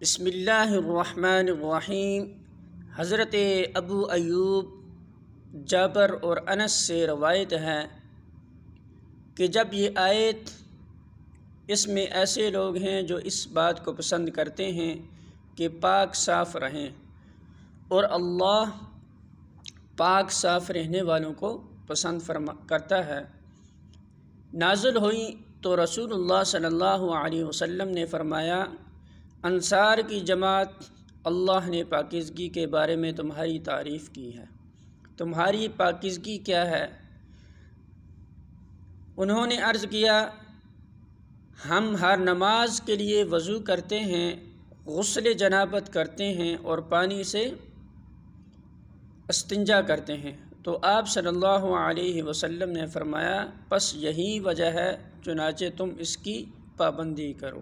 بسم اللہ الرحمن الرحیم۔ حضرت ابو ایوب جابر اور انس سے روایت ہے کہ جب یہ آیت اس میں ایسے لوگ ہیں جو اس بات کو پسند کرتے ہیں کہ پاک صاف رہیں اور اللہ پاک صاف رہنے والوں کو پسند کرتا ہے، نازل ہوئی تو رسول اللہ صلی اللہ علیہ وسلم نے فرمایا، انصار کی جماعت، اللہ نے پاکیزگی کے بارے میں تمہاری تعریف کی ہے، تمہاری پاکیزگی کیا ہے؟ انہوں نے عرض کیا، ہم ہر نماز کے لیے وضو کرتے ہیں، غسل جنابت کرتے ہیں اور پانی سے استنجا کرتے ہیں۔ تو آپ صلی اللہ علیہ وسلم نے فرمایا، پس یہی وجہ ہے چنانچہ تم اس کی پابندی کرو۔